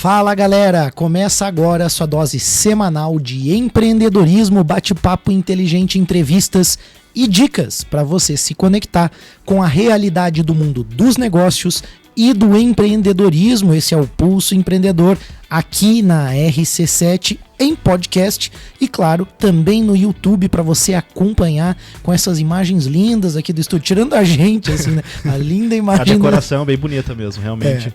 Fala galera, começa agora a sua dose semanal de empreendedorismo, bate-papo inteligente, entrevistas e dicas para você se conectar com a realidade do mundo dos negócios e do empreendedorismo. Esse é o Pulso Empreendedor aqui na RC7 em podcast e claro, também no YouTube para você acompanhar com essas imagens lindas aqui do estúdio, tirando a gente assim, né? A linda imagem. A decoração bem bonita mesmo, realmente.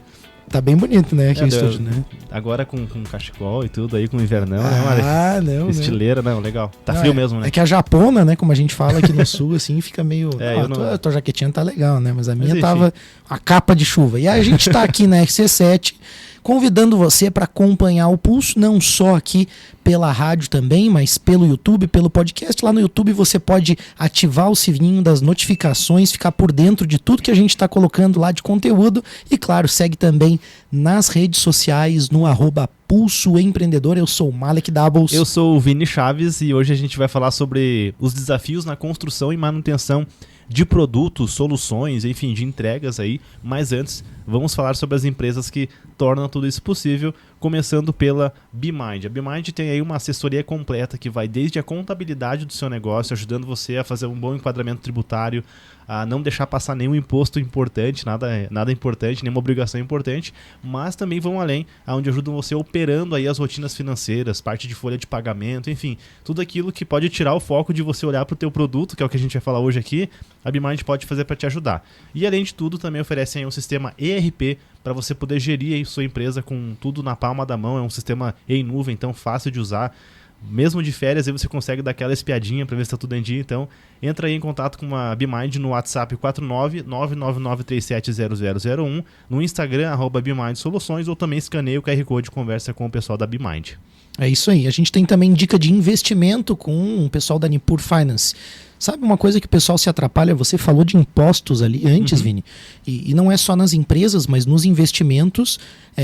Tá bem bonito, né, aqui no estúdio, né? Agora com cachecol e tudo aí, com invernão, né, Mari? Não. Estileira, não, legal. Tá frio mesmo, né? É que a japona, né, como a gente fala aqui no sul, assim, fica meio... A tua jaquetinha tá legal, né? Mas a minha tava a capa de chuva. E a gente tá aqui na RC7 convidando você para acompanhar o Pulso, não só aqui pela rádio também, mas pelo YouTube, pelo podcast. Lá no YouTube você pode ativar o sininho das notificações, ficar por dentro de tudo que a gente está colocando lá de conteúdo. E claro, segue também nas redes sociais, no @Pulso Empreendedor. Eu sou o Malek Doubles. Eu sou o Vini Chaves e hoje a gente vai falar sobre os desafios na construção e manutenção de produtos, soluções, enfim, de entregas aí. Mas antes, vamos falar sobre as empresas que tornam tudo isso possível, começando pela BeMind. A BeMind tem aí uma assessoria completa que vai desde a contabilidade do seu negócio, ajudando você a fazer um bom enquadramento tributário, a não deixar passar nenhum imposto importante, nada importante, nenhuma obrigação importante, mas também vão além, onde ajudam você operando aí as rotinas financeiras, parte de folha de pagamento, enfim, tudo aquilo que pode tirar o foco de você olhar para o teu produto, que é o que a gente vai falar hoje aqui, a BeMind pode fazer para te ajudar. E além de tudo, também oferecem aí um sistema ERP para você poder gerir aí sua empresa com tudo na palma da mão. É um sistema em nuvem, então fácil de usar. Mesmo de férias, aí você consegue dar aquela espiadinha para ver se está tudo em dia. Então, entra aí em contato com a BeMind no WhatsApp 49999370001, no Instagram, @BeMind Soluções, ou também escaneia o QR Code e conversa com o pessoal da BeMind. É isso aí. A gente tem também dica de investimento com o pessoal da Nipur Finance. Sabe uma coisa que o pessoal se atrapalha? Você falou de impostos ali antes, Vini. E não é só nas empresas, mas nos investimentos,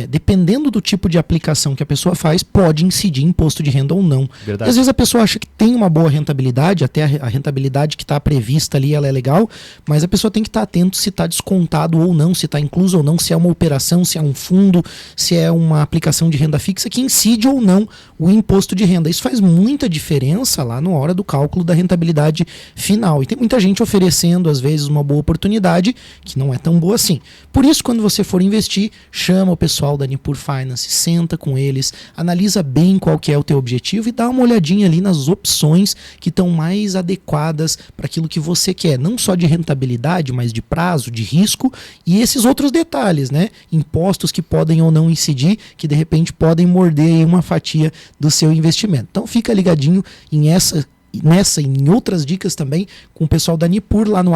dependendo do tipo de aplicação que a pessoa faz, pode incidir imposto de renda ou não. Verdade. E às vezes a pessoa acha que tem uma boa rentabilidade, até a rentabilidade que está prevista ali, ela é legal, mas a pessoa tem que estar atento se está descontado ou não, se está incluso ou não, se é uma operação, se é um fundo, se é uma aplicação de renda fixa que incide ou não o imposto de renda. Isso faz muita diferença lá na hora do cálculo da rentabilidade final. E tem muita gente oferecendo, às vezes, uma boa oportunidade que não é tão boa assim. Por isso, quando você for investir, chama o pessoal da Nipur Finance, senta com eles, analisa bem qual que é o teu objetivo e dá uma olhadinha ali nas opções que estão mais adequadas para aquilo que você quer. Não só de rentabilidade, mas de prazo, de risco e esses outros detalhes, né? Impostos que podem ou não incidir, que de repente podem morder aí uma fatia do seu investimento. Então fica ligadinho nessa e em outras dicas também com o pessoal da Nipur lá no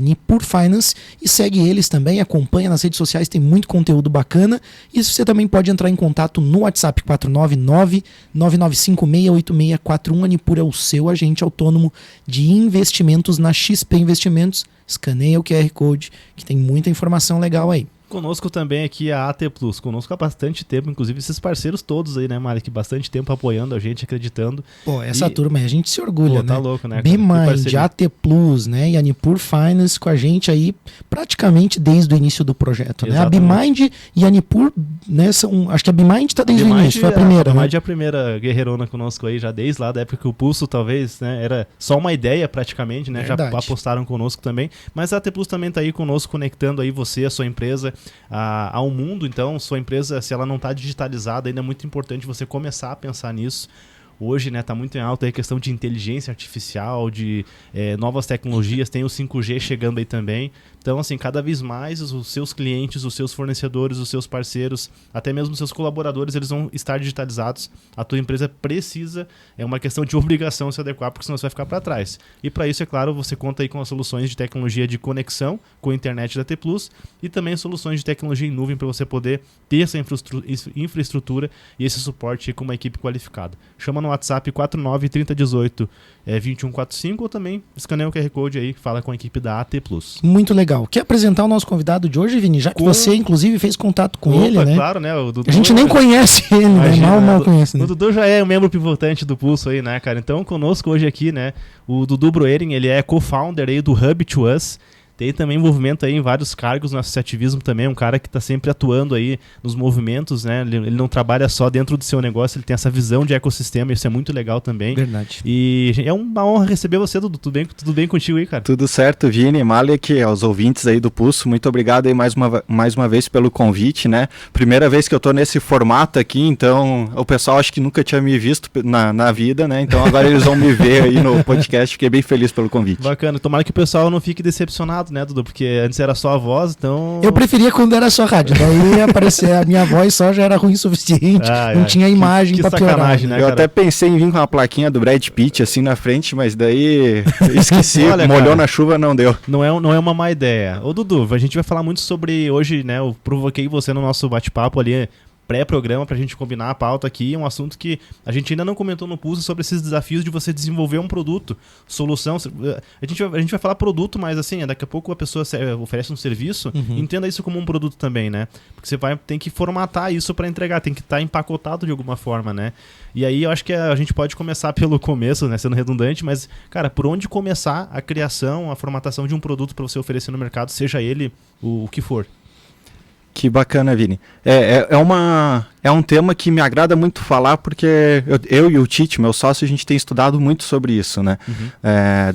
@Nipur Finance e segue eles também, acompanha nas redes sociais, tem muito conteúdo bacana e você também pode entrar em contato no WhatsApp 499-9956-8641. A Nipur é o seu agente autônomo de investimentos na XP Investimentos. Escaneia o QR Code que tem muita informação legal aí. Conosco também aqui a AT Plus, conosco há bastante tempo, inclusive esses parceiros todos aí, né, Malek? Bastante tempo apoiando a gente, acreditando. Pô, essa turma aí a gente se orgulha, né? Tá louco, né? BeMind, AT Plus, né? E a Nipur Finance com a gente aí praticamente desde o início do projeto, né? A BeMind e a Nipur, né, acho que a BeMind tá desde o início, foi a primeira, A né? BeMind é a primeira guerreirona conosco aí, já desde lá da época que o Pulso talvez, né, era só uma ideia praticamente, né? Verdade. Já apostaram conosco também, mas a AT Plus também tá aí conosco, conectando aí você, a sua empresa, ao mundo. Então, sua empresa, se ela não está digitalizada, ainda é muito importante você começar a pensar nisso. Hoje, né, tá muito em alta aí a questão de inteligência artificial, de novas tecnologias, tem o 5G chegando aí também. Então, assim, cada vez mais os seus clientes, os seus fornecedores, os seus parceiros, até mesmo os seus colaboradores, eles vão estar digitalizados. A tua empresa precisa, é uma questão de obrigação se adequar, porque senão você vai ficar para trás. E para isso, é claro, você conta aí com as soluções de tecnologia de conexão com a internet da T Plus e também soluções de tecnologia em nuvem para você poder ter essa infraestrutura e esse suporte com uma equipe qualificada. Chama no WhatsApp 49-3018-2145 ou também escaneia o QR Code aí, fala com a equipe da AT Plus. Muito legal. Quer apresentar o nosso convidado de hoje, Vini? Já que você, inclusive, fez contato com ele, né? Claro, né? O Dudu, a gente nem conhece ele, imagina, né? Mal conhece, né? O Dudu já é um membro pivotante do Pulso aí, né, cara? Então, conosco hoje aqui, né, o Dudu Broering, ele é co-founder aí do Hub2Us. tem também envolvimento aí em vários cargos no associativismo também, um cara que está sempre atuando aí nos movimentos, né? Ele não trabalha só dentro do seu negócio, ele tem essa visão de ecossistema, isso é muito legal também. Verdade. E é uma honra receber você, Dudu. Tudo bem contigo aí, cara? Tudo certo, Vini, Malek, aos ouvintes aí do Pulso, muito obrigado aí mais uma vez pelo convite, né? Primeira vez que eu tô nesse formato aqui, então o pessoal acho que nunca tinha me visto na vida, né? Então agora eles vão me ver aí no podcast, fiquei bem feliz pelo convite. Bacana, tomara que o pessoal não fique decepcionado, né, Dudu? Porque antes era só a voz, então... Eu preferia quando era só rádio, daí aparecer a minha voz só já era ruim o suficiente, não tinha imagem pra piorar. Né, eu até pensei em vir com uma plaquinha do Brad Pitt assim na frente, mas daí esqueci, Olha, molhou cara, na chuva, não deu. Não é uma má ideia. Ô Dudu, a gente vai falar muito sobre hoje, né, eu provoquei você no nosso bate-papo ali, pré-programa, pra gente combinar a pauta aqui, um assunto que a gente ainda não comentou no Pulso sobre esses desafios de você desenvolver um produto, solução. A gente vai falar produto, mas assim, daqui a pouco a pessoa oferece um serviço, entenda isso como um produto também, né? Porque você tem que formatar isso para entregar, tem que estar empacotado de alguma forma, né? E aí eu acho que a gente pode começar pelo começo, né, sendo redundante, mas, cara, por onde começar a criação, a formatação de um produto para você oferecer no mercado, seja ele o que for? Que bacana, Vini. É um tema que me agrada muito falar, porque eu e o Tite, meu sócio, a gente tem estudado muito sobre isso, né?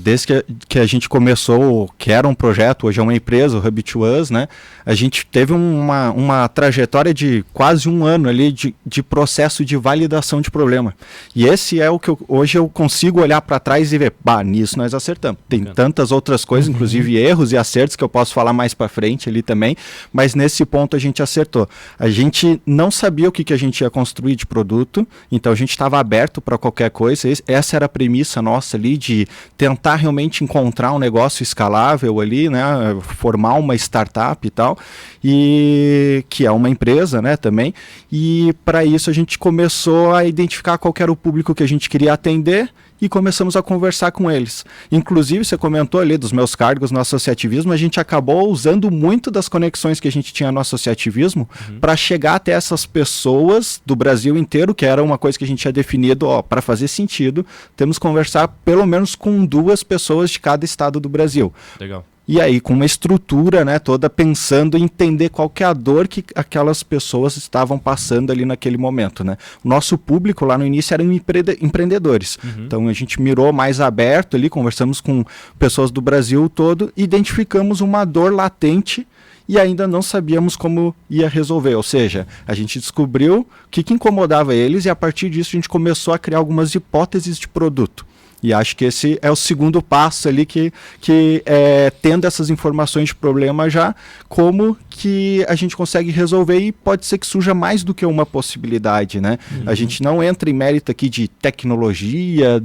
Desde que a gente começou, que era um projeto, hoje é uma empresa, o Hub2Us, né? A gente teve uma trajetória de quase um ano ali de processo de validação de problema. E esse é o que hoje eu consigo olhar para trás e ver, nisso nós acertamos. Tem tantas outras coisas, inclusive erros e acertos que eu posso falar mais para frente ali também, mas nesse ponto a gente acertou. A gente não sabia o que a gente ia construir de produto, então a gente estava aberto para qualquer coisa. Essa era a premissa nossa ali, de tentar realmente encontrar um negócio escalável ali, né, formar uma startup e tal, e que é uma empresa, né, também, e para isso a gente começou a identificar qual era o público que a gente queria atender e começamos a conversar com eles. Inclusive, você comentou ali dos meus cargos no associativismo, a gente acabou usando muito das conexões que a gente tinha no associativismo para chegar até essas pessoas do Brasil inteiro, que era uma coisa que a gente tinha definido, para fazer sentido, temos que conversar pelo menos com 2 pessoas de cada estado do Brasil. Legal. E aí, com uma estrutura, né, toda pensando em entender qual que é a dor que aquelas pessoas estavam passando ali naquele momento, né? O nosso público lá no início eram empreendedores. Então a gente mirou mais aberto ali, conversamos com pessoas do Brasil todo, identificamos uma dor latente e ainda não sabíamos como ia resolver. Ou seja, a gente descobriu o que incomodava eles e a partir disso a gente começou a criar algumas hipóteses de produto. E acho que esse é o segundo passo ali, que tendo essas informações de problema já, como que a gente consegue resolver, e pode ser que surja mais do que uma possibilidade, né? A gente não entra em mérito aqui de tecnologia,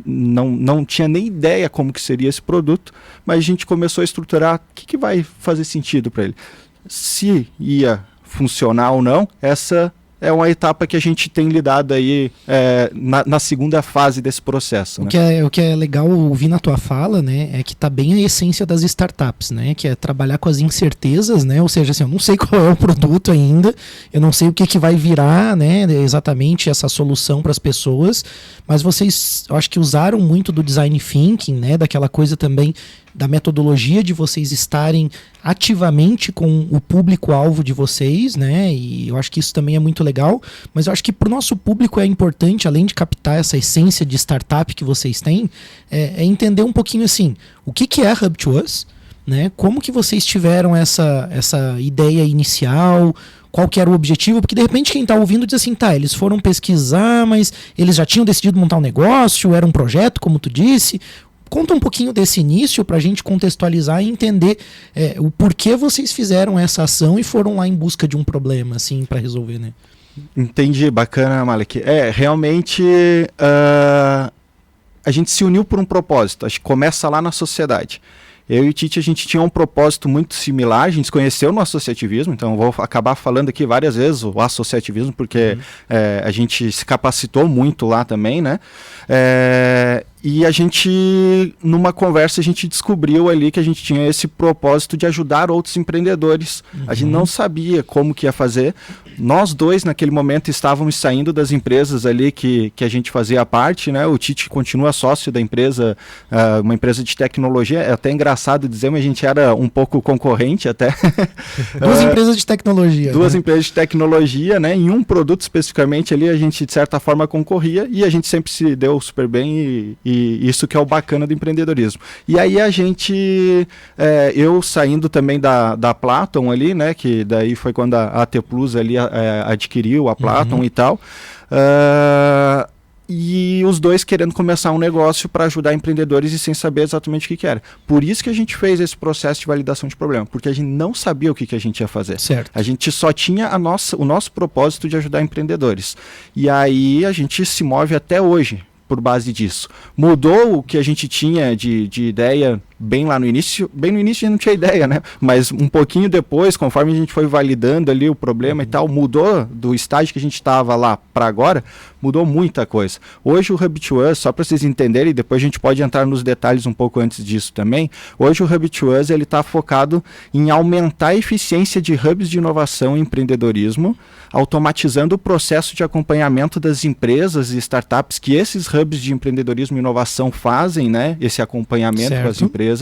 não tinha nem ideia como que seria esse produto, mas a gente começou a estruturar o que vai fazer sentido para ele. Se ia funcionar ou não, essa é uma etapa que a gente tem lidado aí na segunda fase desse processo. O que é legal ouvir na tua fala, né, é que tá bem a essência das startups, né, que é trabalhar com as incertezas, né, ou seja, assim, eu não sei qual é o produto ainda, eu não sei o que vai virar, né, exatamente essa solução para as pessoas, mas vocês, eu acho que usaram muito do design thinking, né, daquela coisa também da metodologia de vocês estarem ativamente com o público-alvo de vocês, né? E eu acho que isso também é muito legal, mas eu acho que para o nosso público é importante, além de captar essa essência de startup que vocês têm, é entender um pouquinho assim, o que é Hub2Us, né? Como que vocês tiveram essa ideia inicial, qual que era o objetivo, porque de repente quem está ouvindo diz assim, eles foram pesquisar, mas eles já tinham decidido montar um negócio, era um projeto, como tu disse. Conta um pouquinho desse início para a gente contextualizar e entender o porquê vocês fizeram essa ação e foram lá em busca de um problema, assim, para resolver, né? Entendi, bacana, Malek. Realmente a gente se uniu por um propósito, acho que começa lá na sociedade. Eu e o Tite, a gente tinha um propósito muito similar, a gente se conheceu no associativismo, então eu vou acabar falando aqui várias vezes o associativismo, porque a gente se capacitou muito lá também, né? E a gente, numa conversa, a gente descobriu ali que a gente tinha esse propósito de ajudar outros empreendedores. A gente não sabia como que ia fazer. Nós dois, naquele momento, estávamos saindo das empresas ali que a gente fazia parte, né? O Tite continua sócio da empresa, uma empresa de tecnologia. É até engraçado dizer, mas a gente era um pouco concorrente até. Duas empresas de tecnologia. Duas empresas de tecnologia, né? Em um produto especificamente ali, a gente, de certa forma, concorria e a gente sempre se deu super bem e isso que é o bacana do empreendedorismo. E aí a gente, eu saindo também da Platon ali, né, que daí foi quando a AT Plus ali adquiriu a Platon e tal, e os dois querendo começar um negócio para ajudar empreendedores e sem saber exatamente o que era. Por isso que a gente fez esse processo de validação de problema, porque a gente não sabia o que a gente ia fazer. Certo. A gente só tinha o nosso propósito de ajudar empreendedores. E aí a gente se move até hoje por base disso. Mudou o que a gente tinha de ideia bem lá no início. Bem no início a gente não tinha ideia, né? Mas um pouquinho depois, conforme a gente foi validando ali o problema e tal, mudou do estágio que a gente estava lá para agora, mudou muita coisa. Hoje o Hub2Us, só para vocês entenderem, depois a gente pode entrar nos detalhes um pouco antes disso também, hoje o Hub2Us ele está focado em aumentar a eficiência de hubs de inovação e empreendedorismo, automatizando o processo de acompanhamento das empresas e startups que esses hubs de empreendedorismo e inovação fazem, né? Esse acompanhamento com as empresas,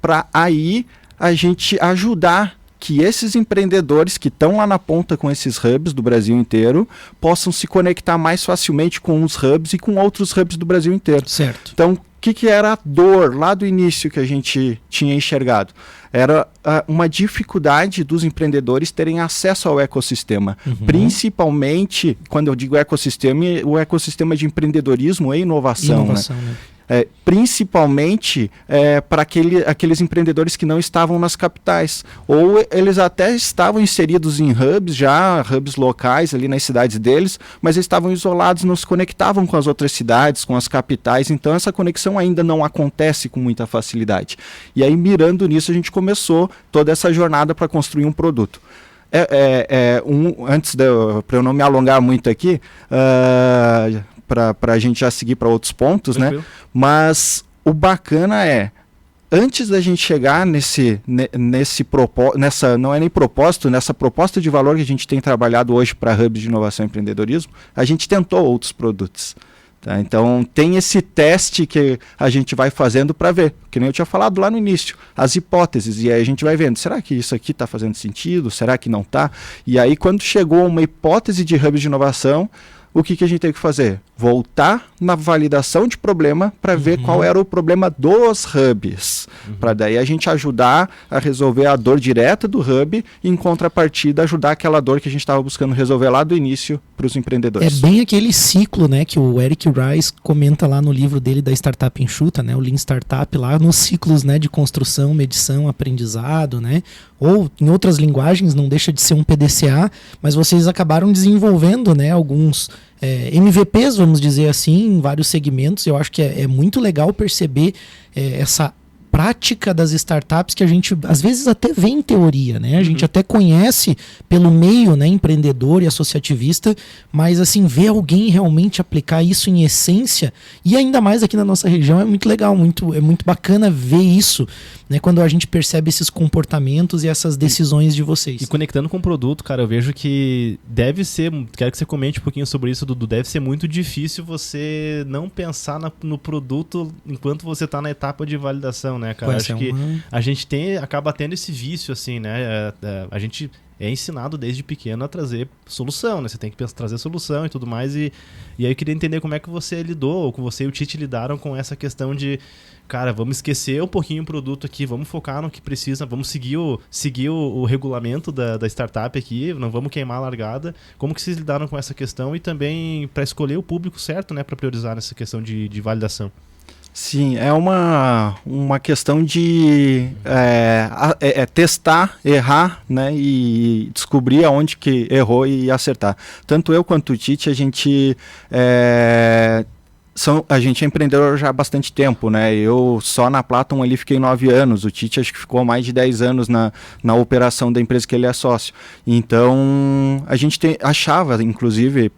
para aí a gente ajudar que esses empreendedores que estão lá na ponta com esses hubs do Brasil inteiro possam se conectar mais facilmente com os hubs e com outros hubs do Brasil inteiro. Certo. Então, o que era a dor lá do início que a gente tinha enxergado? Era uma dificuldade dos empreendedores terem acesso ao ecossistema. Principalmente, quando eu digo ecossistema, o ecossistema de empreendedorismo e inovação. Né? Principalmente para aqueles empreendedores que não estavam nas capitais, ou eles até estavam inseridos em hubs locais ali nas cidades deles, mas eles estavam isolados, não se conectavam com as outras cidades, com as capitais, então essa conexão ainda não acontece com muita facilidade. E aí, mirando nisso, a gente começou toda essa jornada para construir um produto. Antes para eu não me alongar muito aqui, para a gente já seguir para outros pontos, né? Mas o bacana antes da gente chegar nessa proposta de valor que a gente tem trabalhado hoje para hubs de inovação e empreendedorismo, a gente tentou outros produtos. Tá? Então tem esse teste que a gente vai fazendo para ver, que nem eu tinha falado lá no início, as hipóteses, e aí a gente vai vendo, será que isso aqui está fazendo sentido, será que não está? E aí quando chegou uma hipótese de hubs de inovação, o que a gente tem que fazer? Voltar na validação de problema para ver qual era o problema dos hubs. Para daí a gente ajudar a resolver a dor direta do hub e, em contrapartida, ajudar aquela dor que a gente estava buscando resolver lá do início para os empreendedores. É bem aquele ciclo, né, que o Eric Rice comenta lá no livro dele da Startup Enxuta, né, o Lean Startup, lá nos ciclos, né, de construção, medição, aprendizado, né, ou em outras linguagens, não deixa de ser um PDCA, mas vocês acabaram desenvolvendo, né, alguns MVPs, vamos dizer assim, em vários segmentos. Eu acho que é muito legal perceber essa prática das startups que a gente às vezes até vê em teoria, né? A gente até conhece pelo meio, né, empreendedor e associativista, mas assim, ver alguém realmente aplicar isso em essência, e ainda mais aqui na nossa região, é muito legal, é muito bacana ver isso, né, quando a gente percebe esses comportamentos e essas decisões de vocês. E conectando com o produto, cara, eu vejo que deve ser, quero que você comente um pouquinho sobre isso, Dudu, deve ser muito difícil você não pensar no produto enquanto você está na etapa de validação, né, cara? Acho que a gente acaba tendo esse vício, assim, né? A gente é ensinado desde pequeno a trazer solução, né? Você tem que trazer solução e tudo mais. E aí eu queria entender como é que você lidou, ou que você e o Tite lidaram com essa questão de, cara, vamos esquecer um pouquinho o produto aqui, vamos focar no que precisa, vamos seguir o regulamento da startup aqui, não vamos queimar a largada. Como que vocês lidaram com essa questão e também para escolher o público certo, né? Para priorizar nessa questão de validação? Sim, é uma questão de testar, errar, né, e descobrir aonde que errou e acertar. Tanto eu quanto o Tite, a gente a gente é empreendedor já há bastante tempo, né? Eu só na Platon ali fiquei 9 anos, o Tite acho que ficou mais de 10 anos na operação da empresa que ele é sócio. Então, a gente achava, inclusive,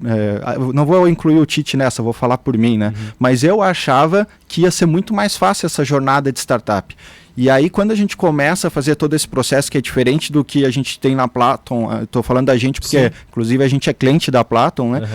não vou incluir o Tite nessa, vou falar por mim, né? Mas eu achava que ia ser muito mais fácil essa jornada de startup. E aí, quando a gente começa a fazer todo esse processo, que é diferente do que a gente tem na Platon, estou falando da gente porque, inclusive, a gente é cliente da Platon, né?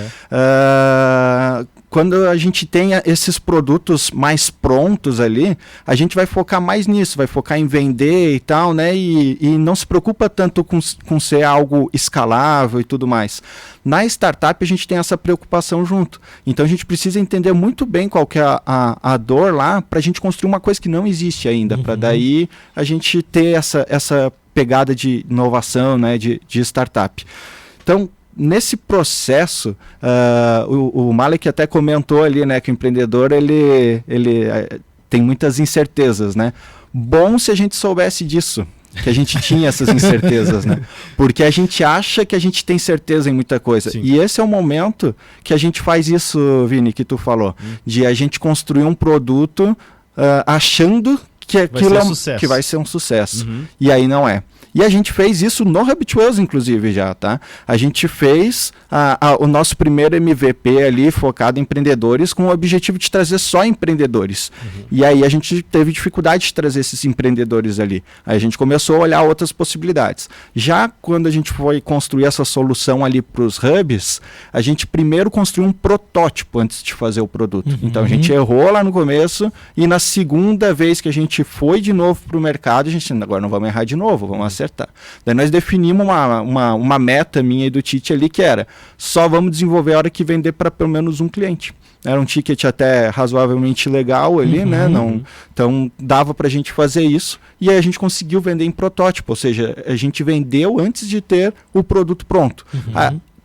Quando a gente tem esses produtos mais prontos ali, a gente vai focar mais nisso, vai focar em vender e tal, né? E não se preocupa tanto com ser algo escalável e tudo mais. Na startup, a gente tem essa preocupação junto. Então, a gente precisa entender muito bem qual que é a dor lá para a gente construir uma coisa que não existe ainda, para daí a gente ter essa pegada de inovação, né? De startup. Então, nesse processo, o Malek até comentou ali, né, que o empreendedor ele tem muitas incertezas, né? Bom se a gente soubesse disso, que a gente tinha essas incertezas, né? Porque a gente acha que a gente tem certeza em muita coisa. Sim. E esse é o momento que a gente faz isso, Vini, que tu falou, de a gente construir um produto achando que aquilo que vai ser um sucesso. E aí não é. E a gente fez isso no Habituals, inclusive, já, tá? A gente fez o nosso primeiro MVP ali, focado em empreendedores, com o objetivo de trazer só empreendedores. E aí a gente teve dificuldade de trazer esses empreendedores ali. Aí a gente começou a olhar outras possibilidades. Já quando a gente foi construir essa solução ali para os hubs, a gente primeiro construiu um protótipo antes de fazer o produto. Então a gente errou lá no começo e na segunda vez que a gente foi de novo para o mercado, a gente agora não vamos errar de novo, vamos acertar. Daí nós definimos uma meta minha e do Tite ali que era só vamos desenvolver a hora que vender para pelo menos um cliente. Era um ticket até razoavelmente legal ali, né? Então dava para a gente fazer isso e aí a gente conseguiu vender em protótipo, ou seja, a gente vendeu antes de ter o produto pronto.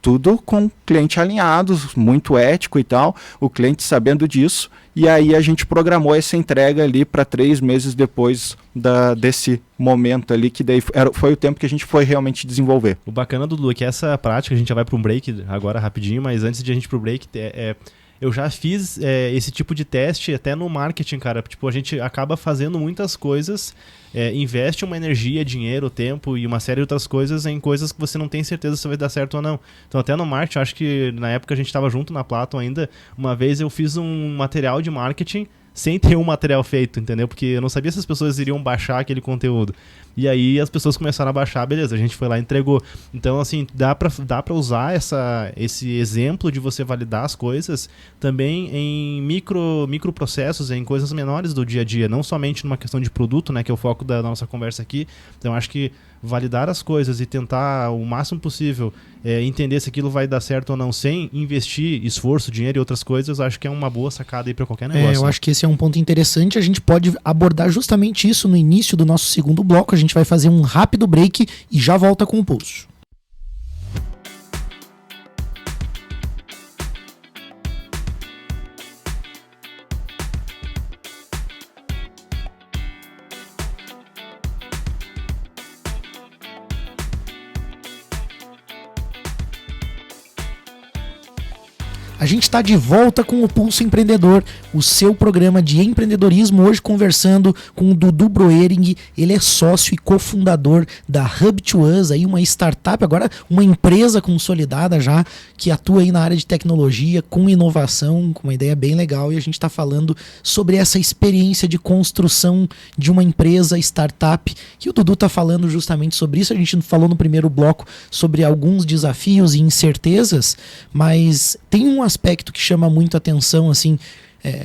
Tudo com cliente alinhado, muito ético e tal, o cliente sabendo disso, e aí a gente programou essa entrega ali para 3 meses depois desse momento ali, que daí foi o tempo que a gente foi realmente desenvolver. O bacana, Dudu, é que essa prática, a gente já vai para um break agora rapidinho, mas antes de a gente ir pro break, eu já fiz esse tipo de teste até no marketing, cara. Tipo, a gente acaba fazendo muitas coisas, investe uma energia, dinheiro, tempo e uma série de outras coisas em coisas que você não tem certeza se vai dar certo ou não. Então, até no marketing, acho que na época a gente estava junto na Platon ainda, uma vez eu fiz um material de marketing sem ter um material feito, entendeu? Porque eu não sabia se as pessoas iriam baixar aquele conteúdo. E aí as pessoas começaram a baixar, beleza, a gente foi lá e entregou. Então, assim, dá pra usar esse exemplo de você validar as coisas também em microprocessos, em coisas menores do dia a dia, não somente numa questão de produto, né, que é o foco da nossa conversa aqui. Então, acho que validar as coisas e tentar o máximo possível entender se aquilo vai dar certo ou não sem investir esforço, dinheiro e outras coisas, acho que é uma boa sacada aí para qualquer negócio. Eu acho que esse é um ponto interessante. A gente pode abordar justamente isso no início do nosso segundo bloco. A gente vai fazer um rápido break e já volta com o Pulso. A gente está de volta com o Pulso Empreendedor, o seu programa de empreendedorismo, hoje conversando com o Dudu Broering. Ele é sócio e cofundador da Hub2Us, aí uma startup, agora uma empresa consolidada já, que atua aí na área de tecnologia, com inovação, com uma ideia bem legal, e a gente está falando sobre essa experiência de construção de uma empresa startup, que o Dudu está falando justamente sobre isso. A gente falou no primeiro bloco sobre alguns desafios e incertezas, mas tem um aspecto que chama muito atenção, assim,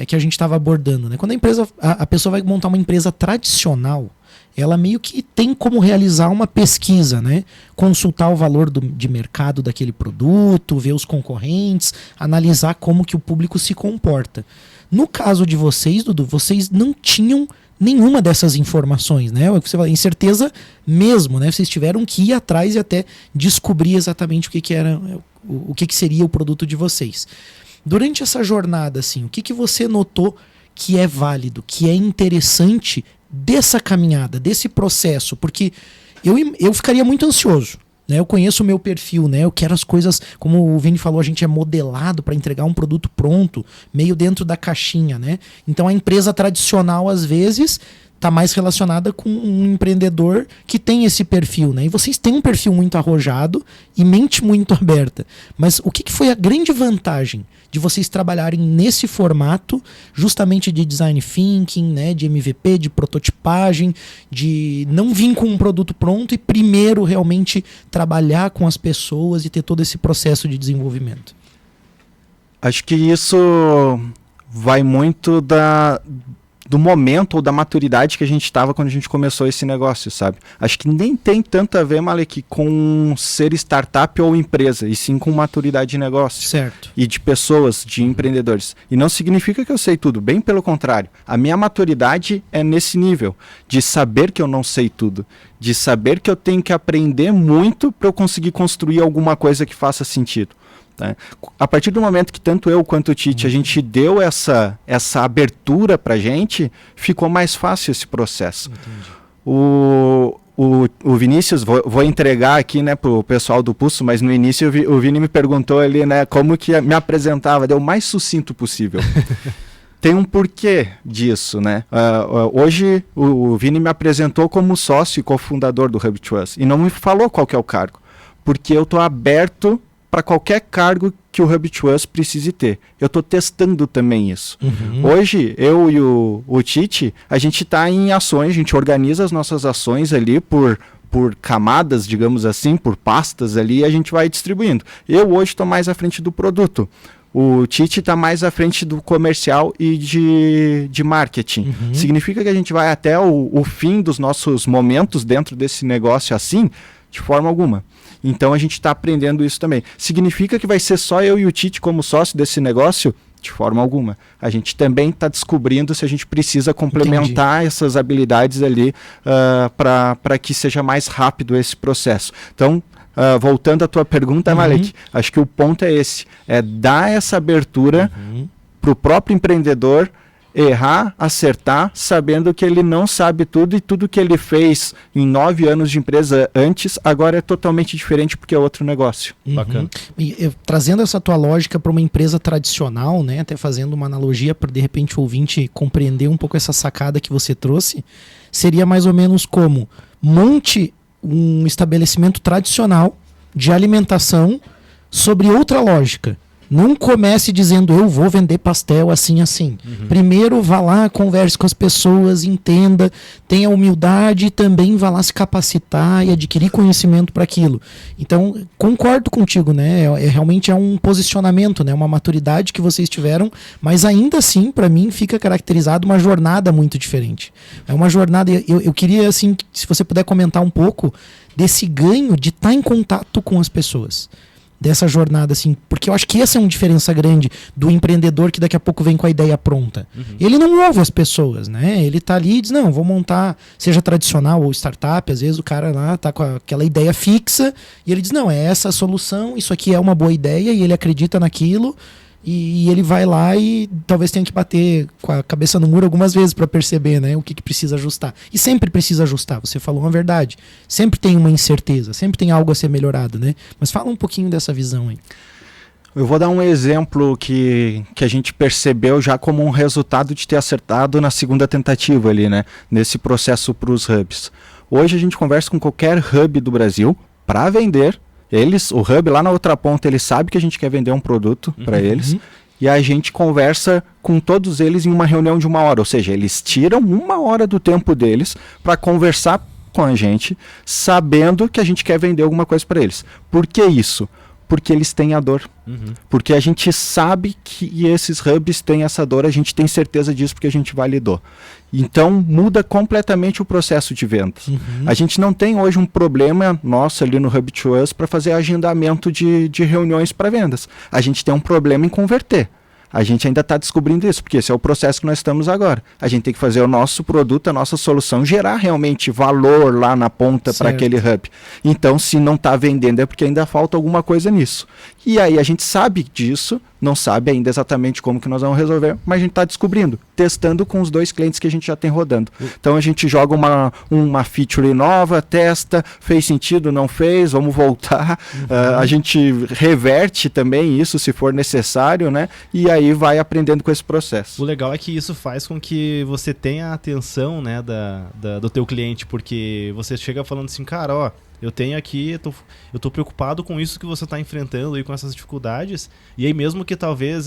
que a gente estava abordando, né? Quando a pessoa vai montar uma empresa tradicional, ela meio que tem como realizar uma pesquisa, né? Consultar o valor de mercado daquele produto, ver os concorrentes, analisar como que o público se comporta. No caso de vocês, Dudu, vocês não tinham nenhuma dessas informações, né? O que você fala, incerteza mesmo, né? Vocês tiveram que ir atrás e até descobrir exatamente o que era, o que seria o produto de vocês. Durante essa jornada, assim, o que você notou que é válido, que é interessante dessa caminhada, desse processo? Porque eu ficaria muito ansioso. né? Eu conheço o meu perfil, né? Eu quero as coisas, como o Vini falou, a gente é modelado para entregar um produto pronto, meio dentro da caixinha, né? Então a empresa tradicional, às vezes, está mais relacionada com um empreendedor que tem esse perfil, né? E vocês têm um perfil muito arrojado e mente muito aberta. Mas o que foi a grande vantagem de vocês trabalharem nesse formato, justamente de design thinking, né? De MVP, de prototipagem, de não vir com um produto pronto e primeiro realmente trabalhar com as pessoas e ter todo esse processo de desenvolvimento? Acho que isso vai muito do momento ou da maturidade que a gente estava quando a gente começou esse negócio, sabe? Acho que nem tem tanto a ver, Malek, com ser startup ou empresa, e sim com maturidade de negócio. Certo. E de pessoas, de empreendedores. E não significa que eu sei tudo, bem pelo contrário. A minha maturidade é nesse nível, de saber que eu não sei tudo, de saber que eu tenho que aprender muito para eu conseguir construir alguma coisa que faça sentido. Tá? A partir do momento que tanto eu quanto o Tite a gente deu essa abertura pra gente, ficou mais fácil esse processo. O Vinícius, vou entregar aqui, né, pro pessoal do Pulso, mas no início o Vini me perguntou ali, né, como que me apresentava, deu o mais sucinto possível. Tem um porquê disso, né? Hoje o Vini me apresentou como sócio e cofundador do HubToUs e não me falou qual que é o cargo, porque eu tô aberto para qualquer cargo que o HubToUs precise ter. Eu estou testando também isso. Hoje, eu e o Tite, a gente está em ações, a gente organiza as nossas ações ali por camadas, digamos assim, por pastas ali, e a gente vai distribuindo. Eu hoje estou mais à frente do produto. O Tite está mais à frente do comercial e de marketing. Significa que a gente vai até o fim dos nossos momentos dentro desse negócio assim? De forma alguma. Então a gente está aprendendo isso também. Significa que vai ser só eu e o Tite como sócio desse negócio? De forma alguma. A gente também está descobrindo se a gente precisa complementar essas habilidades ali para que seja mais rápido esse processo. Então, voltando à tua pergunta, Malek, acho que o ponto é esse. É dar essa abertura para o próprio empreendedor errar, acertar, sabendo que ele não sabe tudo e tudo que ele fez em 9 anos de empresa antes, agora é totalmente diferente porque é outro negócio. Bacana. E, trazendo essa tua lógica para uma empresa tradicional, né, até fazendo uma analogia para de repente o ouvinte compreender um pouco essa sacada que você trouxe, seria mais ou menos como monte um estabelecimento tradicional de alimentação sobre outra lógica. Não comece dizendo eu vou vender pastel assim, assim. Primeiro vá lá, converse com as pessoas, entenda, tenha humildade e também vá lá se capacitar e adquirir conhecimento para aquilo. Então, concordo contigo, né? Realmente é um posicionamento, né? Uma maturidade que vocês tiveram, mas ainda assim, para mim, fica caracterizado uma jornada muito diferente. É uma jornada, eu queria, assim, se você puder comentar um pouco desse ganho de estar em contato com as pessoas. Dessa jornada, assim, porque eu acho que essa é uma diferença grande do empreendedor que daqui a pouco vem com a ideia pronta. Ele não ouve as pessoas, né? Ele tá ali e diz, não, vou montar, seja tradicional ou startup, às vezes o cara lá tá com aquela ideia fixa e ele diz, não, é essa a solução, isso aqui é uma boa ideia e ele acredita naquilo e ele vai lá e talvez tenha que bater com a cabeça no muro algumas vezes para perceber, né, o que precisa ajustar. E sempre precisa ajustar, você falou uma verdade. Sempre tem uma incerteza, sempre tem algo a ser melhorado, né? Mas fala um pouquinho dessa visão aí. Eu vou dar um exemplo que a gente percebeu já como um resultado de ter acertado na segunda tentativa ali, né, nesse processo para os hubs. Hoje a gente conversa com qualquer hub do Brasil para vender. O hub lá na outra ponta, ele sabe que a gente quer vender um produto para eles e a gente conversa com todos eles em uma reunião de 1 hora, ou seja, eles tiram 1 hora do tempo deles para conversar com a gente, sabendo que a gente quer vender alguma coisa para eles. Por que isso? Porque eles têm a dor. Porque a gente sabe que esses hubs têm essa dor, a gente tem certeza disso porque a gente validou. Então muda completamente o processo de vendas. A gente não tem hoje um problema nosso ali no HubToUs para fazer agendamento de reuniões para vendas. A gente tem um problema em converter. A gente ainda está descobrindo isso, porque esse é o processo que nós estamos agora. A gente tem que fazer o nosso produto, a nossa solução, gerar realmente valor lá na ponta para aquele hub. Então, se não está vendendo, é porque ainda falta alguma coisa nisso. E aí a gente sabe disso, não sabe ainda exatamente como que nós vamos resolver, mas a gente está descobrindo, testando com os 2 clientes que a gente já tem rodando. Então a gente joga uma feature nova, testa, fez sentido, não fez, vamos voltar, a gente reverte também isso se for necessário, né? E aí vai aprendendo com esse processo. O legal é que isso faz com que você tenha a atenção, né, do teu cliente, porque você chega falando assim, cara, ó, eu tenho aqui, eu tô preocupado com isso que você está enfrentando aí, com essas dificuldades, e aí mesmo que talvez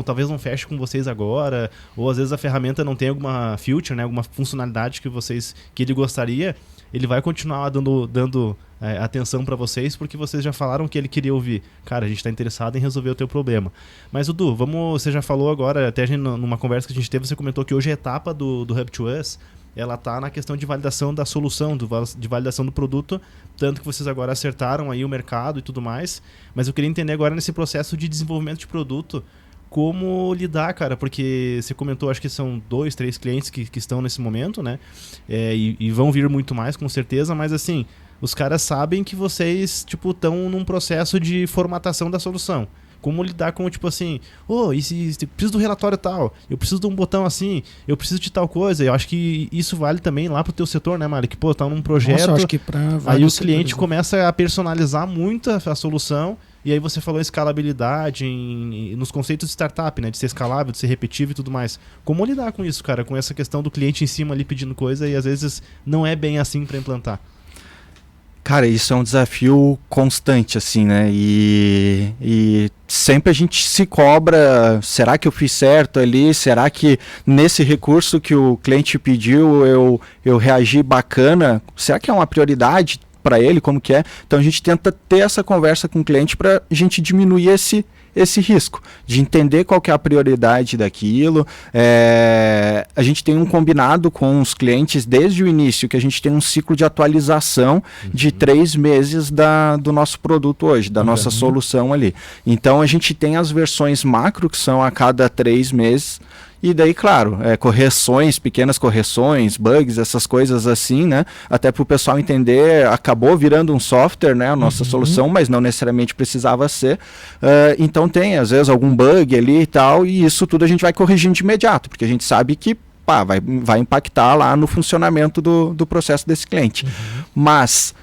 talvez não feche com vocês agora, ou às vezes a ferramenta não tem alguma feature, né, alguma funcionalidade que ele gostaria, ele vai continuar dando atenção para vocês, porque vocês já falaram que ele queria ouvir. Cara, a gente está interessado em resolver o teu problema. Mas, Dudu, você já falou agora, até numa conversa que a gente teve, você comentou que hoje a etapa do Hub2Us, ela está na questão de validação da solução, de validação do produto, tanto que vocês agora acertaram aí o mercado e tudo mais, mas eu queria entender agora nesse processo de desenvolvimento de produto, como lidar, cara, porque você comentou, acho que são 2, 3 clientes que estão nesse momento, né, e vão vir muito mais, com certeza, mas assim, os caras sabem que vocês, tipo, estão num processo de formatação da solução. Como lidar com, tipo assim, e se preciso do relatório tal, eu preciso de um botão assim, eu preciso de tal coisa. Eu acho que isso vale também lá pro teu setor, né, Mário? Que, tá num projeto, nossa, eu acho que aí o cliente começa a personalizar muito a solução, e aí você falou escalabilidade nos conceitos de startup, né, de ser escalável, de ser repetível e tudo mais. Como lidar com isso, cara? Com essa questão do cliente em cima ali pedindo coisa e às vezes não é bem assim para implantar. Cara, isso é um desafio constante, assim, né? E sempre a gente se cobra, será que eu fiz certo ali? Será que nesse recurso que o cliente pediu eu reagi bacana? Será que é uma prioridade para ele? Como que é? Então a gente tenta ter essa conversa com o cliente para a gente diminuir esse risco, de entender qual que é a prioridade daquilo. A gente tem um combinado com os clientes desde o início, que a gente tem um ciclo de atualização de 3 meses do nosso produto hoje, da nossa solução ali. Então a gente tem as versões macro, que são a cada 3 meses, e daí, claro, correções, pequenas correções, bugs, essas coisas assim, né? Até para o pessoal entender, acabou virando um software, né? A nossa solução, mas não necessariamente precisava ser. Então tem, às vezes, algum bug ali e tal, e isso tudo a gente vai corrigindo de imediato, porque a gente sabe que vai impactar lá no funcionamento do processo desse cliente. Mas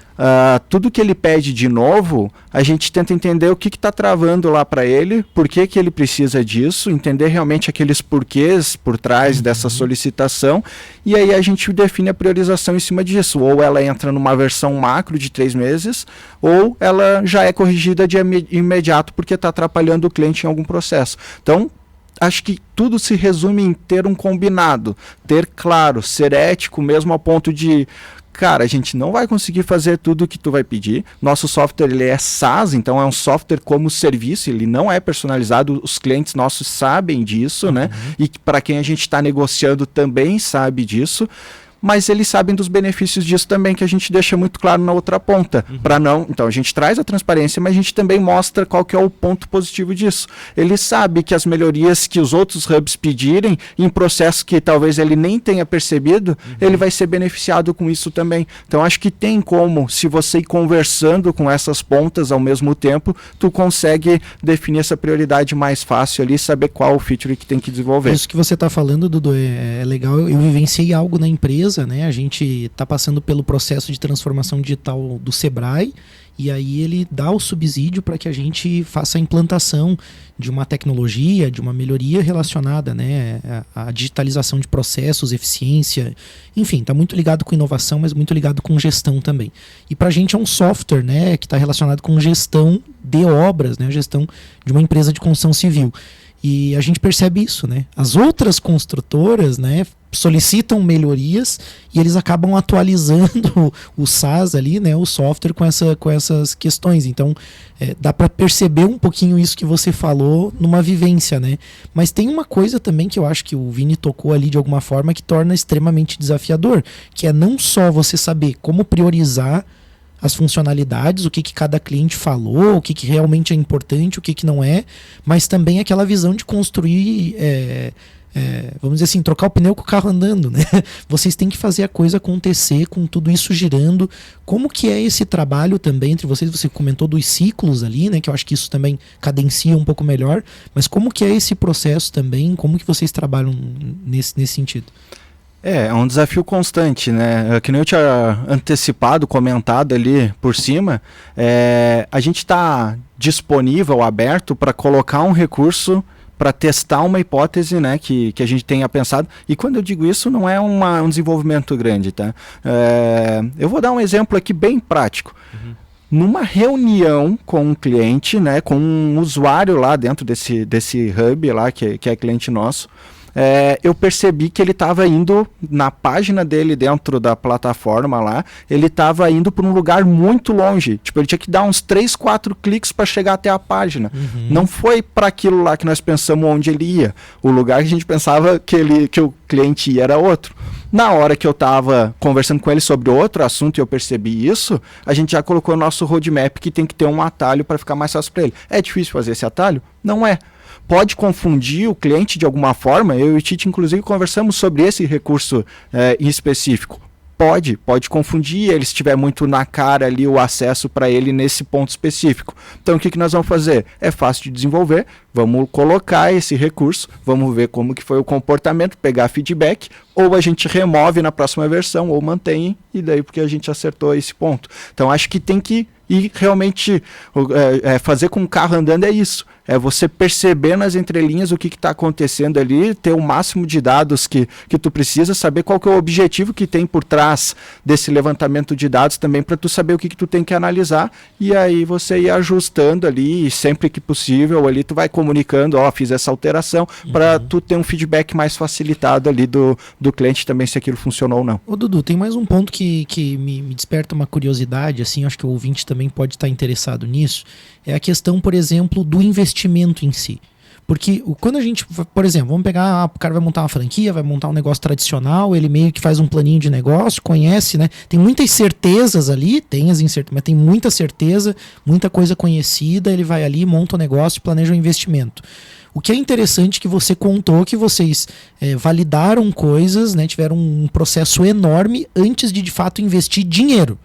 tudo que ele pede de novo, a gente tenta entender o que está travando lá para ele, por que ele precisa disso, entender realmente aqueles porquês por trás dessa solicitação, e aí a gente define a priorização em cima disso. Ou ela entra numa versão macro de 3 meses, ou ela já é corrigida de imediato porque está atrapalhando o cliente em algum processo. Então, acho que tudo se resume em ter um combinado, ter claro, ser ético mesmo ao ponto de, cara, a gente não vai conseguir fazer tudo o que tu vai pedir. Nosso software ele é SaaS, então é um software como serviço, ele não é personalizado, os clientes nossos sabem disso, né? E para quem a gente está negociando também sabe disso. Mas eles sabem dos benefícios disso também, que a gente deixa muito claro na outra ponta. Então a gente traz a transparência, mas a gente também mostra qual que é o ponto positivo disso. Ele sabe que as melhorias que os outros hubs pedirem, em processo que talvez ele nem tenha percebido, ele vai ser beneficiado com isso também. Então acho que tem como, se você ir conversando com essas pontas ao mesmo tempo, tu consegue definir essa prioridade mais fácil ali, saber qual o feature que tem que desenvolver. Isso que você está falando, Dudu, é legal. Eu vivenciei algo na empresa, né? A gente está passando pelo processo de transformação digital do Sebrae, e aí ele dá o subsídio para que a gente faça a implantação de uma tecnologia, de uma melhoria relacionada, né, à digitalização de processos, eficiência, enfim, está muito ligado com inovação, mas muito ligado com gestão também. E para a gente é um software, né, que está relacionado com gestão de obras, né, gestão de uma empresa de construção civil. E a gente percebe isso, né? As outras construtoras, né, solicitam melhorias e eles acabam atualizando o SaaS ali, né, o software com essas questões. Então, dá para perceber um pouquinho isso que você falou numa vivência, né? Mas tem uma coisa também que eu acho que o Vini tocou ali de alguma forma que torna extremamente desafiador, que é não só você saber como priorizar as funcionalidades, o que cada cliente falou, o que realmente é importante, o que não é, mas também aquela visão de construir vamos dizer assim, trocar o pneu com o carro andando, né? Vocês têm que fazer a coisa acontecer com tudo isso girando. Como que é esse trabalho também entre vocês? Você comentou dos ciclos ali, né? Que eu acho que isso também cadencia um pouco melhor. Mas como que é esse processo também? Como que vocês trabalham nesse sentido? É um desafio constante, né? Que nem eu tinha antecipado, comentado ali por cima, a gente está disponível, aberto para colocar um recurso para testar uma hipótese, né, que a gente tenha pensado. E quando eu digo isso, não é um desenvolvimento grande, tá? Eu vou dar um exemplo aqui bem prático. Numa reunião com um cliente, né, com um usuário lá dentro desse hub lá, que é cliente nosso, eu percebi que ele estava indo na página dele dentro da plataforma lá, ele estava indo para um lugar muito longe. Tipo, ele tinha que dar uns 3, 4 cliques para chegar até a página. Não foi para aquilo lá que nós pensamos onde ele ia. O lugar que a gente pensava que o cliente ia era outro. Na hora que eu estava conversando com ele sobre outro assunto e eu percebi isso, a gente já colocou o nosso roadmap que tem que ter um atalho para ficar mais fácil para ele. É difícil fazer esse atalho? Não é. Pode confundir o cliente de alguma forma. Eu e o Tite, inclusive, conversamos sobre esse recurso em específico. Pode confundir ele se tiver muito na cara ali o acesso para ele nesse ponto específico. Então o que nós vamos fazer? É fácil de desenvolver, vamos colocar esse recurso, vamos ver como que foi o comportamento, pegar feedback, ou a gente remove na próxima versão, ou mantém, e daí porque a gente acertou esse ponto. Então acho que tem que ir realmente fazer com o carro andando é isso. É você perceber nas entrelinhas o que está acontecendo ali, ter o máximo de dados que tu precisa, saber qual que é o objetivo que tem por trás desse levantamento de dados também, para tu saber o que tu tem que analisar, e aí você ir ajustando ali, e sempre que possível ali tu vai comunicando, fiz essa alteração, para tu ter um feedback mais facilitado ali do cliente também, se aquilo funcionou ou não. Ô Dudu, tem mais um ponto que me desperta uma curiosidade, assim, acho que o ouvinte também pode estar interessado nisso, é a questão, por exemplo, do investimento em si. Porque quando a gente, por exemplo, vamos pegar, o cara vai montar uma franquia, vai montar um negócio tradicional, ele meio que faz um planinho de negócio, conhece, né? Tem muitas certezas ali, tem as incertezas, mas tem muita certeza, muita coisa conhecida, ele vai ali, monta o negócio e planeja o investimento. O que é interessante que você contou que vocês validaram coisas, né? Tiveram um processo enorme antes de fato investir dinheiro.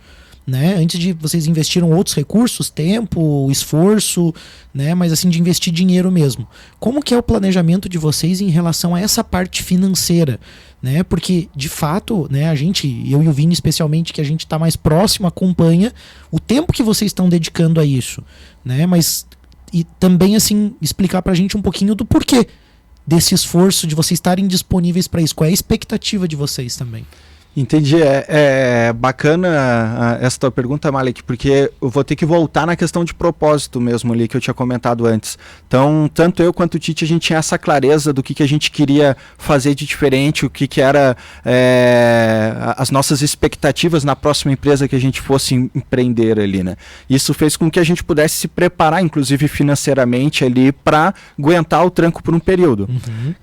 Né? Antes de vocês investiram outros recursos, tempo, esforço, né? Mas assim, de investir dinheiro mesmo. Como que é o planejamento de vocês em relação a essa parte financeira? Né? Porque, de fato, né, eu e o Vini especialmente, que a gente está mais próximo, acompanha o tempo que vocês estão dedicando a isso. Né? Mas, e também assim, explicar pra gente um pouquinho do porquê desse esforço, de vocês estarem disponíveis para isso. Qual é a expectativa de vocês também? Entendi, é bacana essa tua pergunta, Malek, porque eu vou ter que voltar na questão de propósito mesmo ali que eu tinha comentado antes. Então, tanto eu quanto o Tite, a gente tinha essa clareza do que a gente queria fazer de diferente, o que era as nossas expectativas na próxima empresa que a gente fosse empreender ali, né? Isso fez com que a gente pudesse se preparar, inclusive financeiramente ali, para aguentar o tranco por um período.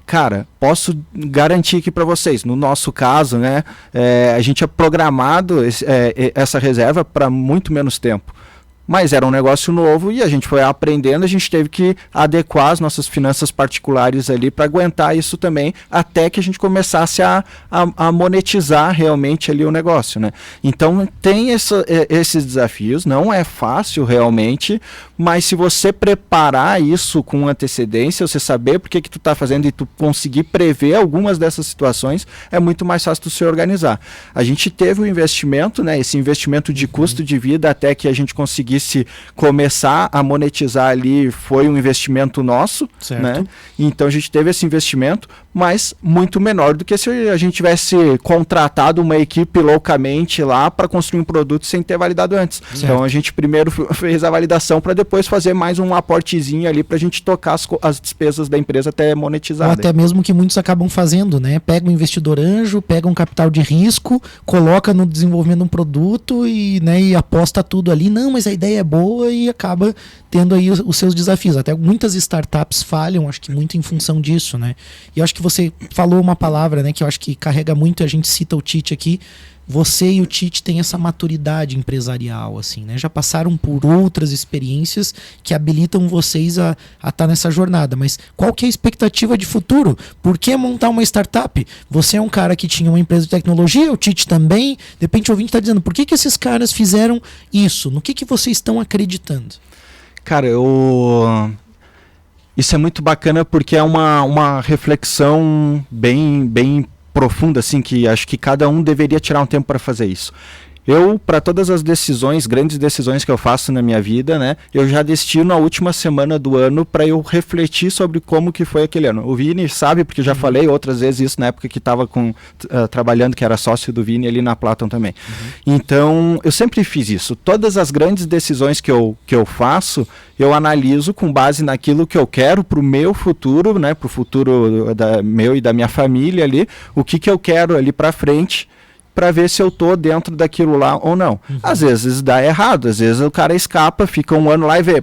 Cara, posso garantir aqui para vocês, no nosso caso, né? A gente tinha programado essa reserva para muito menos tempo. Mas era um negócio novo e a gente foi aprendendo, a gente teve que adequar as nossas finanças particulares ali para aguentar isso também, até que a gente começasse a monetizar realmente ali o negócio, né? Então tem esses desafios, não é fácil realmente, mas se você preparar isso com antecedência, você saber por que tu está fazendo e tu conseguir prever algumas dessas situações, é muito mais fácil tu se organizar. A gente teve um investimento, né? Esse investimento de custo de vida até que a gente conseguisse começar a monetizar ali, foi um investimento nosso, certo, né? Então a gente teve esse investimento, mas muito menor do que se a gente tivesse contratado uma equipe loucamente lá para construir um produto sem ter validado antes. Certo. Então a gente primeiro fez a validação para depois fazer mais um aportezinho ali para a gente tocar as despesas da empresa até monetizar. Ou até mesmo que muitos acabam fazendo, né? Pega um investidor anjo, pega um capital de risco, coloca no desenvolvimento de um produto e aposta tudo ali. Não, mas a ideia é boa e acaba tendo aí os seus desafios. Até muitas startups falham, acho que muito em função disso, né? E eu acho que você falou uma palavra, né, que eu acho que carrega muito, a gente cita o Tite aqui, você e o Tite têm essa maturidade empresarial, assim, né? Já passaram por outras experiências que habilitam vocês a estar nessa jornada. Mas qual que é a expectativa de futuro? Por que montar uma startup? Você é um cara que tinha uma empresa de tecnologia, o Tite também. De repente o ouvinte está dizendo, por que esses caras fizeram isso? No que vocês estão acreditando? Cara, isso é muito bacana porque é uma reflexão bem profunda, assim, que acho que cada um deveria tirar um tempo para fazer isso. Eu, para todas as decisões, grandes decisões que eu faço na minha vida, né, eu já destino a última semana do ano para eu refletir sobre como que foi aquele ano. O Vini sabe, porque eu já falei outras vezes isso na época que estava trabalhando, que era sócio do Vini ali na Platon também. Então, eu sempre fiz isso. Todas as grandes decisões que eu faço, eu analiso com base naquilo que eu quero para o meu futuro, né, para o futuro meu e da minha família ali, o que eu quero ali para frente, para ver se eu tô dentro daquilo lá ou não. Às vezes dá errado, às vezes o cara escapa, fica um ano lá e vê,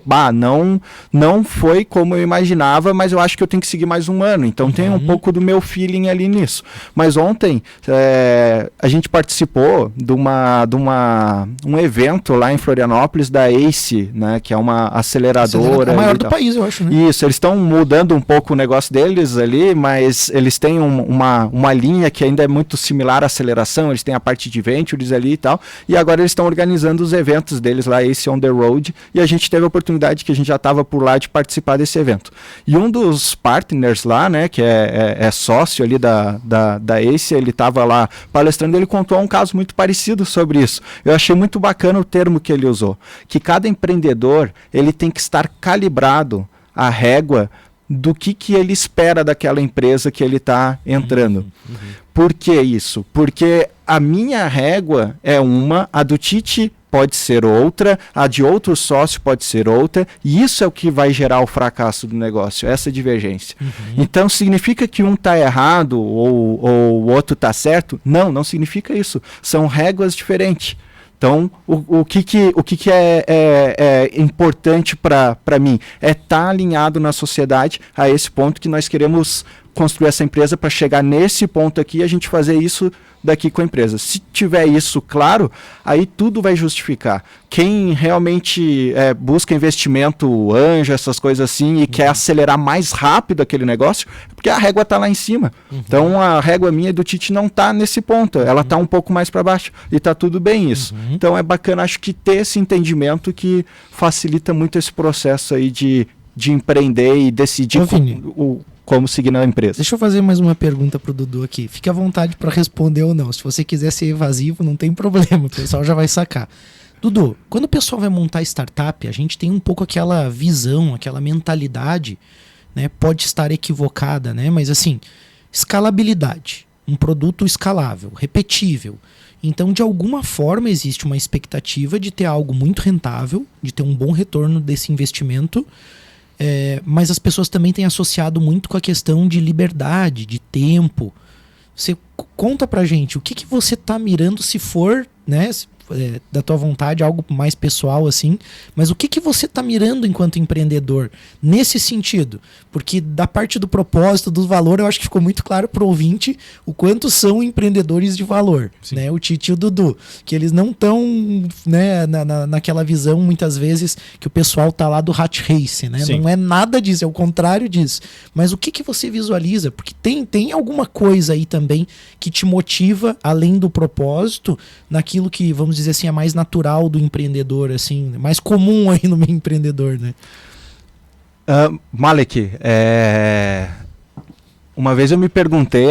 não foi como eu imaginava, mas eu acho que eu tenho que seguir mais um ano, então tem um pouco do meu feeling ali nisso. Mas ontem a gente participou de um evento lá em Florianópolis da ACE, né, que é uma aceleradora. A maior do país, eu acho, né? Isso, eles estão mudando um pouco o negócio deles ali, mas eles têm uma linha que ainda é muito similar à aceleração, eles tem a parte de ventures ali e tal, e agora eles estão organizando os eventos deles lá, Ace on the Road, e a gente teve a oportunidade, que a gente já estava por lá, de participar desse evento. E um dos partners lá, né, que é sócio ali da Ace, ele estava lá palestrando, ele contou um caso muito parecido sobre isso. Eu achei muito bacana o termo que ele usou, que cada empreendedor, ele tem que estar calibrado à régua do que ele espera daquela empresa que ele está entrando. Por que isso? Porque a minha régua é uma, a do Tite pode ser outra, a de outro sócio pode ser outra, e isso é o que vai gerar o fracasso do negócio, essa divergência. Então, significa que um está errado ou o outro está certo? Não significa isso. São réguas diferentes. Então, o que é importante para mim é estar alinhado na sociedade a esse ponto que nós queremos construir essa empresa para chegar nesse ponto aqui e a gente fazer isso daqui com a empresa. Se tiver isso claro, aí tudo vai justificar. Quem realmente busca investimento, anjo, essas coisas assim, e quer acelerar mais rápido aquele negócio, porque a régua está lá em cima. Então a régua minha e do Tite não está nesse ponto, ela está um pouco mais para baixo, e está tudo bem isso. Então é bacana, acho que ter esse entendimento que facilita muito esse processo aí de empreender e decidir como seguir na empresa. Deixa eu fazer mais uma pergunta pro Dudu aqui. Fique à vontade para responder ou não. Se você quiser ser evasivo, não tem problema. O pessoal já vai sacar. Dudu, quando o pessoal vai montar startup, a gente tem um pouco aquela visão, aquela mentalidade, né? Pode estar equivocada, né? Mas assim, escalabilidade. Um produto escalável, repetível. Então, de alguma forma, existe uma expectativa de ter algo muito rentável, de ter um bom retorno desse investimento. Mas as pessoas também têm associado muito com a questão de liberdade, de tempo. Você conta pra gente o que você tá mirando, se for, né, da tua vontade, algo mais pessoal assim, mas o que você tá mirando enquanto empreendedor nesse sentido? Porque da parte do propósito, do valor, eu acho que ficou muito claro pro ouvinte o quanto são empreendedores de valor, né? O Tite e o Dudu, que eles não estão, né, naquela visão muitas vezes que o pessoal tá lá do rat race, né? Não é nada disso, é o contrário disso. Mas o que você visualiza? Porque tem alguma coisa aí também que te motiva, além do propósito, naquilo que, vamos dizer assim, é mais natural do empreendedor, assim, mais comum aí no meio empreendedor, né? Malek, uma vez eu me perguntei,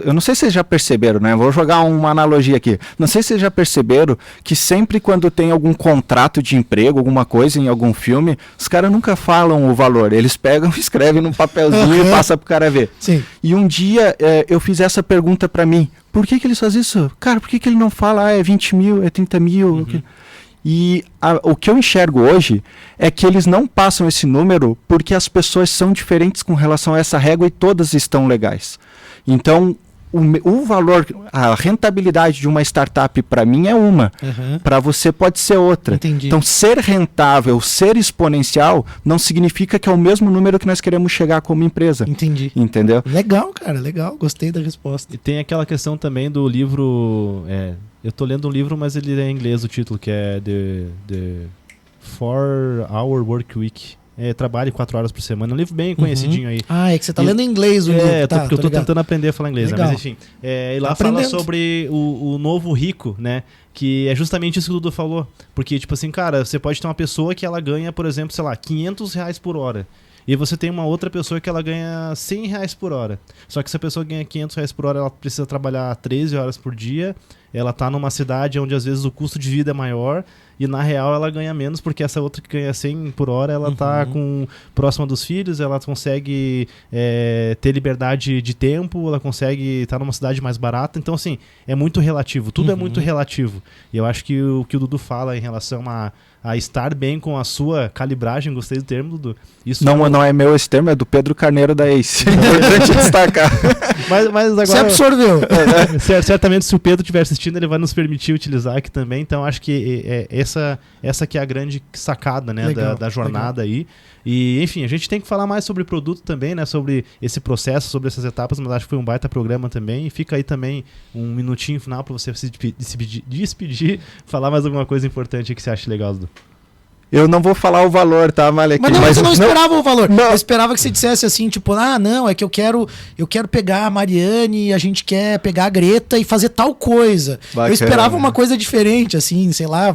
eu não sei se vocês já perceberam, né? Vou jogar uma analogia aqui. Não sei se vocês já perceberam que sempre quando tem algum contrato de emprego, alguma coisa em algum filme, os caras nunca falam o valor. Eles pegam, escrevem num papelzinho e passam pro cara ver. Sim. E um dia eu fiz essa pergunta para mim. Por que eles fazem isso? Cara, por que ele não fala, é 20 mil, é 30 mil? E o que eu enxergo hoje é que eles não passam esse número porque as pessoas são diferentes com relação a essa régua e todas estão legais. Então, o valor, a rentabilidade de uma startup para mim é uma, para você pode ser outra. Entendi. Então, ser rentável, ser exponencial, não significa que é o mesmo número que nós queremos chegar como empresa. Entendi. Entendeu? Legal, cara, legal. Gostei da resposta. E tem aquela questão também do livro Eu tô lendo um livro, mas ele é em inglês o título, que é The 4-Hour Work Week. Trabalhe 4 horas por semana. Um livro bem conhecidinho aí. Ah, é que você tá lendo em inglês o livro. Porque eu tô tentando aprender a falar inglês, né? Mas enfim. E lá fala sobre o novo rico, né? Que é justamente isso que o Dudu falou. Porque, tipo assim, cara, você pode ter uma pessoa que ela ganha, por exemplo, sei lá, R$500 por hora. E você tem uma outra pessoa que ela ganha R$100 por hora. Só que se a pessoa ganha R$500 por hora, ela precisa trabalhar 13 horas por dia. Ela tá numa cidade onde às vezes o custo de vida é maior. E na real ela ganha menos, porque essa outra que ganha 100 por hora, ela tá próxima dos filhos, ela consegue ter liberdade de tempo, ela consegue estar numa cidade mais barata. Então, assim, é muito relativo. Tudo é muito relativo. E eu acho que o que o Dudu fala em relação a estar bem com a sua calibragem, gostei do termo, Dudu. Isso não é meu esse termo, é do Pedro Carneiro da Ace. Importante destacar. Mas agora... Você absorveu. Certamente, se o Pedro estiver assistindo, ele vai nos permitir utilizar aqui também. Então, acho que essa que é a grande sacada, né, da jornada aí. E, enfim, a gente tem que falar mais sobre produto também, né, sobre esse processo, sobre essas etapas, mas acho que foi um baita programa também. E fica aí também um minutinho final para você se despedir, falar mais alguma coisa importante que você acha legal, Dudu. Eu não vou falar o valor, tá, Malek? Mas você não esperava o valor. Não. Eu esperava que você dissesse assim, tipo, não, é que eu quero pegar a Mariane e a gente quer pegar a Greta e fazer tal coisa. Bacana. Eu esperava uma coisa diferente, assim, sei lá,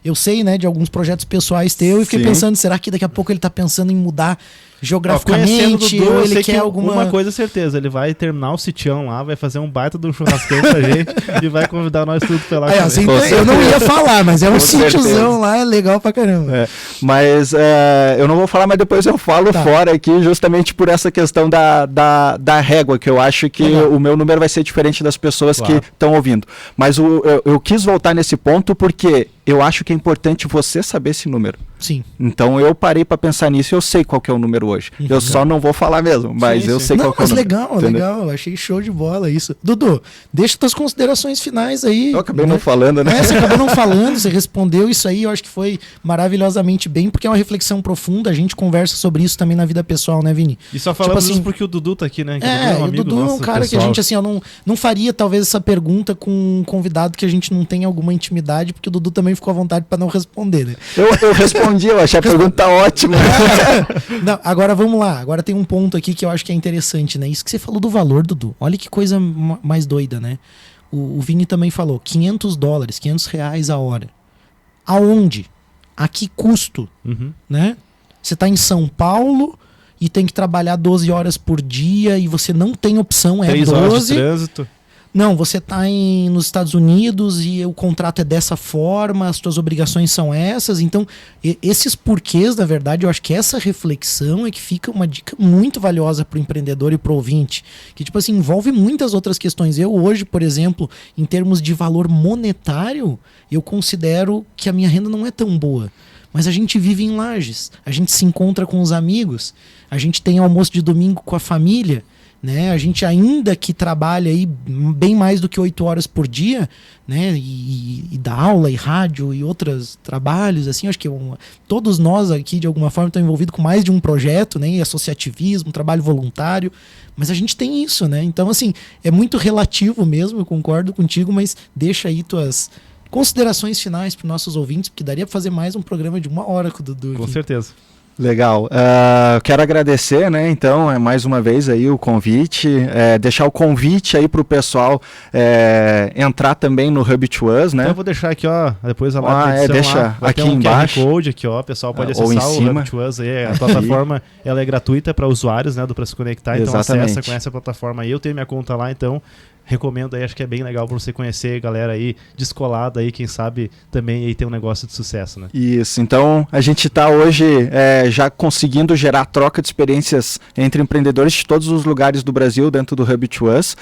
eu sei, né, de alguns projetos pessoais teus e fiquei pensando, será que daqui a pouco ele tá pensando em mudar geograficamente, Dudu, ou ele quer alguma... Uma coisa é certeza, ele vai terminar o sitião lá, vai fazer um baita de um churrascão pra gente e vai convidar nós tudo pra lá. Assim, eu não ia falar, mas é um sítiozão lá, é legal pra caramba. Mas eu não vou falar, mas depois eu falo fora aqui, justamente por essa questão da régua, que eu acho que o meu número vai ser diferente das pessoas que estão ouvindo. Mas eu quis voltar nesse ponto porque eu acho que é importante você saber esse número. Sim. Então eu parei para pensar nisso e eu sei qual que é o número hoje. Eu só não vou falar mesmo, mas eu sei qual que é o número. Legal, achei show de bola isso. Dudu, deixa tuas considerações finais aí. Eu acabei não falando, né? Você acabou não falando, você respondeu isso aí, eu acho que foi maravilhosamente bem, porque é uma reflexão profunda, a gente conversa sobre isso também na vida pessoal, né, Vini? E só falamos isso porque o Dudu tá aqui, né? O Dudu é um cara que a gente, assim, não faria talvez essa pergunta com um convidado que a gente não tem alguma intimidade, porque o Dudu também ficou à vontade para não responder, né? Eu respondi, eu achei a pergunta ótima. Não, agora vamos lá. Agora tem um ponto aqui que eu acho que é interessante, né? Isso que você falou do valor, Dudu. Olha que coisa mais doida, né? O Vini também falou, $500, R$500 a hora. Aonde? A que custo? Né? Você tá em São Paulo e tem que trabalhar 12 horas por dia e você não tem opção, 3 12 horas de trânsito. Não, você está nos Estados Unidos e o contrato é dessa forma, as suas obrigações são essas. Então, esses porquês, na verdade, eu acho que essa reflexão é que fica uma dica muito valiosa para o empreendedor e para o ouvinte. Que, tipo assim, envolve muitas outras questões. Eu hoje, por exemplo, em termos de valor monetário, eu considero que a minha renda não é tão boa. Mas a gente vive em Lages, a gente se encontra com os amigos, a gente tem almoço de domingo com a família, né? A gente ainda que trabalha aí bem mais do que 8 horas por dia, né? E dá aula e rádio e outros trabalhos, assim, acho que todos nós aqui de alguma forma estamos envolvidos com mais de um projeto, né? E associativismo, trabalho voluntário, mas a gente tem isso, né? Então, assim, é muito relativo mesmo, eu concordo contigo, mas deixa aí tuas considerações finais para os nossos ouvintes, porque daria para fazer mais um programa de 1 hora com o Dudu. Com certeza. Legal. Quero agradecer, né, então, mais uma vez aí o convite, deixar o convite aí para o pessoal entrar também no Hub2Us, né? Então eu vou deixar aqui, ó, depois a live deixa lá, aqui um embaixo. QR Code aqui, ó, o pessoal pode acessar o Hub2Us aí, a plataforma, ela é gratuita para usuários, né, para se conectar, então acessa, conhece a plataforma aí, eu tenho minha conta lá, então recomendo aí, acho que é bem legal para você conhecer galera aí descolada aí, quem sabe também aí tem um negócio de sucesso, né? Isso, então a gente está hoje já conseguindo gerar troca de experiências entre empreendedores de todos os lugares do Brasil dentro do Hub2Us,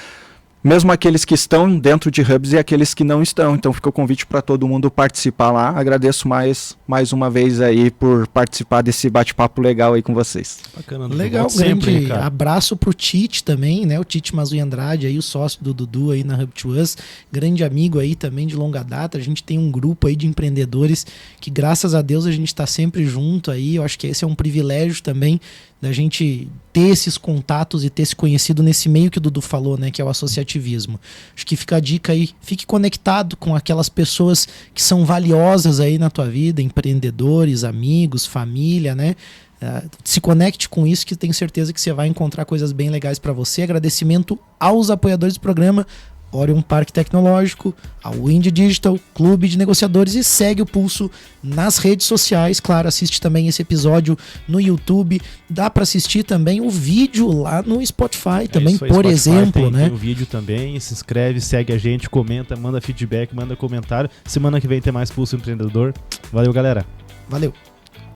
mesmo aqueles que estão dentro de hubs e aqueles que não estão. Então fica o convite para todo mundo participar lá. Agradeço mais uma vez aí por participar desse bate-papo legal aí com vocês. Bacana. Legal, grande sempre, abraço pro Tite também, né? O Tite Mazui Andrade aí, o sócio do Dudu aí na Hub2Us, grande amigo aí também de longa data. A gente tem um grupo aí de empreendedores que graças a Deus a gente está sempre junto aí. Eu acho que esse é um privilégio também da gente ter esses contatos e ter se conhecido nesse meio que o Dudu falou, né, que é o associativismo. Acho que fica a dica aí, fique conectado com aquelas pessoas que são valiosas aí na tua vida, empreendedores, amigos, família, né? Se conecte com isso, que tenho certeza que você vai encontrar coisas bem legais para você. Agradecimento aos apoiadores do programa, Orion Parque Tecnológico, a Wind Digital, Clube de Negociadores, e segue o Pulso nas redes sociais. Claro, assiste também esse episódio no YouTube. Dá para assistir também o vídeo lá no Spotify também, isso aí, por Spotify exemplo, né? Tem o vídeo também, se inscreve, segue a gente, comenta, manda feedback, manda comentário. Semana que vem tem mais Pulso Empreendedor. Valeu, galera. Valeu.